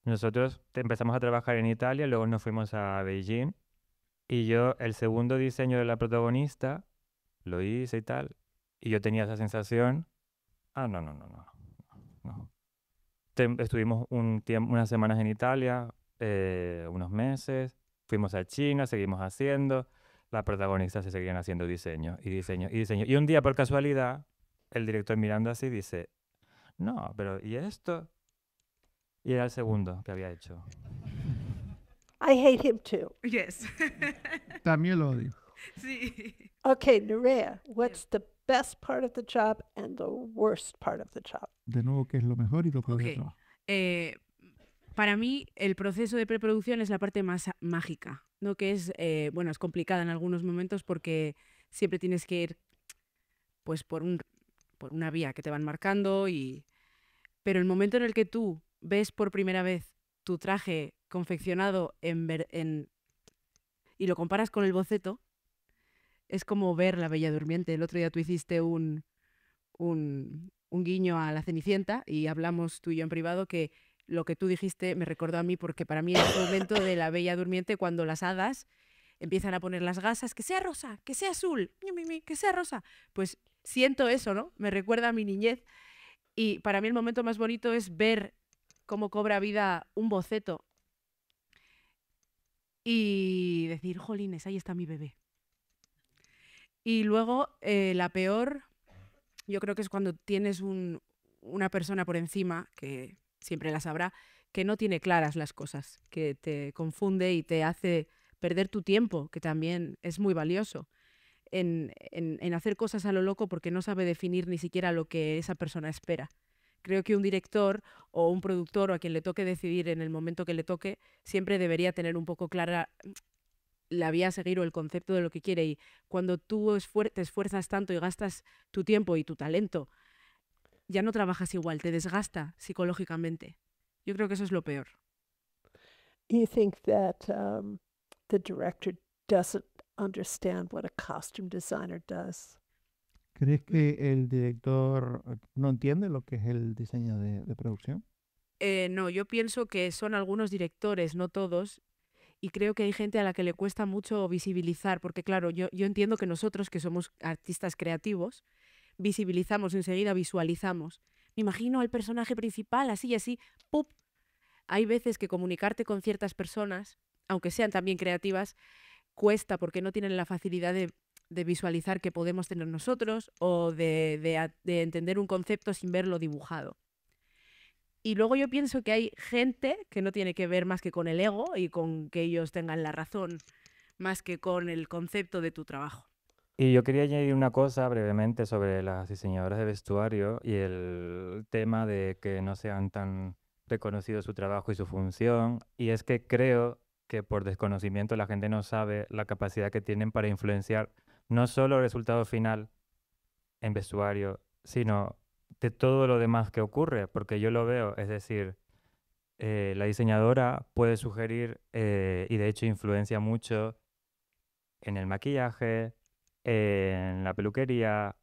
S4: Nosotros empezamos a trabajar en Italia, luego nos fuimos a Beijing, y yo el segundo diseño de la protagonista lo hice y tal, y yo tenía esa sensación, no. Estuvimos unas semanas en Italia, unos meses, fuimos a China, seguimos haciendo, las protagonistas se seguían haciendo diseño y diseño y diseño. Y un día, por casualidad, el director mirando así dice, no, pero ¿y esto? Y era el segundo que había hecho.
S2: I hate him too.
S3: Yes.
S1: También lo odio.
S3: Sí.
S2: Okay, Nerea, what's the best part of the job and the worst part of the job?
S1: De nuevo, ¿qué es lo mejor y lo peor del
S3: Ok.
S1: trabajo?
S3: Para mí, el proceso de preproducción es la parte más mágica, ¿no? Que es, bueno, es complicada en algunos momentos porque siempre tienes que ir pues por una vía que te van marcando, pero el momento en el que tú ves por primera vez tu traje confeccionado y lo comparas con el boceto, es como ver La Bella Durmiente. El otro día tú hiciste un guiño a La Cenicienta y hablamos tú y yo en privado, que lo que tú dijiste me recordó a mí, porque para mí es el momento de La Bella Durmiente cuando las hadas empiezan a poner las gasas, que sea rosa, que sea azul, que sea rosa. Pues siento eso, ¿no? Me recuerda a mi niñez. Y para mí el momento más bonito es ver cómo cobra vida un boceto y decir, jolines, ahí está mi bebé. Y luego la peor, yo creo que es cuando tienes una persona por encima, que siempre la sabrá, que no tiene claras las cosas, que te confunde y te hace perder tu tiempo, que también es muy valioso, en hacer cosas a lo loco porque no sabe definir ni siquiera lo que esa persona espera. Creo que un director o un productor o a quien le toque decidir en el momento que le toque, siempre debería tener un poco clara la vía a seguir o el concepto de lo que quiere. Y cuando tú te esfuerzas tanto y gastas tu tiempo y tu talento, ya no trabajas igual, te desgasta psicológicamente. Yo creo que eso es lo peor.
S2: You think that the director doesn't understand what a costume designer does?
S1: ¿Crees que el director no entiende lo que es el diseño de producción?
S3: No, yo pienso que son algunos directores, no todos, y creo que hay gente a la que le cuesta mucho visibilizar, porque claro, yo entiendo que nosotros, que somos artistas creativos, visibilizamos, enseguida visualizamos. Me imagino al personaje principal, así y así, ¡pup! Hay veces que comunicarte con ciertas personas, aunque sean también creativas, cuesta porque no tienen la facilidad de visualizar que podemos tener nosotros o de entender un concepto sin verlo dibujado. Y luego yo pienso que hay gente que no tiene que ver más que con el ego y con que ellos tengan la razón, más que con el concepto de tu trabajo.
S4: Y yo quería añadir una cosa brevemente sobre las diseñadoras de vestuario y el tema de que no sean tan reconocidos su trabajo y su función. Y es que creo que por desconocimiento la gente no sabe la capacidad que tienen para influenciar no solo el resultado final en vestuario, sino de todo lo demás que ocurre, porque yo lo veo, es decir, la diseñadora puede sugerir y de hecho influencia mucho en el maquillaje, en la peluquería,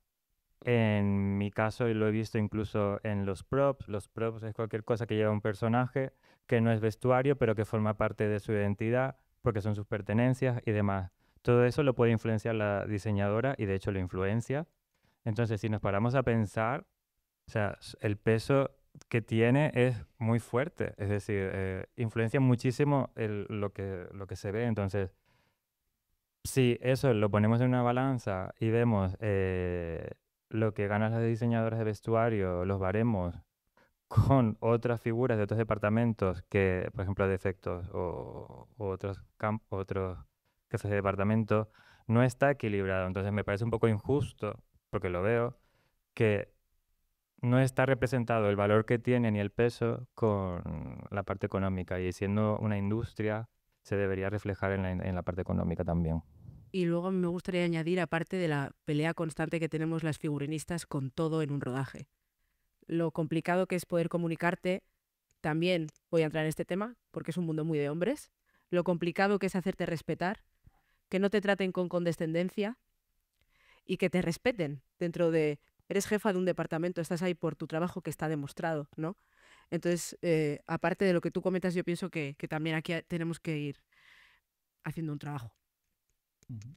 S4: en mi caso lo he visto incluso en los props. Los props es cualquier cosa que lleva un personaje, que no es vestuario, pero que forma parte de su identidad, porque son sus pertenencias y demás. Todo eso lo puede influenciar la diseñadora y de hecho lo influencia. Entonces, si nos paramos a pensar, o sea, el peso que tiene es muy fuerte, es decir, influencia muchísimo lo que se ve. Entonces, si eso lo ponemos en una balanza y vemos lo que ganan las diseñadoras de vestuario, los baremos con otras figuras de otros departamentos que, por ejemplo, de efectos o otros jefes de departamento, no está equilibrado. Entonces me parece un poco injusto, porque lo veo, que no está representado el valor que tiene ni el peso con la parte económica. Y siendo una industria, se debería reflejar en la parte económica también.
S3: Y luego a mí me gustaría añadir, aparte de la pelea constante que tenemos las figurinistas con todo en un rodaje, lo complicado que es poder comunicarte, también voy a entrar en este tema, porque es un mundo muy de hombres, lo complicado que es hacerte respetar, que no te traten con condescendencia y que te respeten dentro de... Eres jefa de un departamento, estás ahí por tu trabajo que está demostrado, ¿no? Entonces, aparte de lo que tú comentas, yo pienso que también aquí tenemos que ir haciendo un trabajo.
S1: Bueno,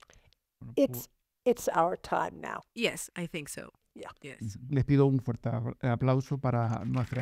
S2: It's our time now.
S3: Yes, I think so.
S2: Yeah.
S3: Yes.
S1: les pido un fuerte aplauso para nuestra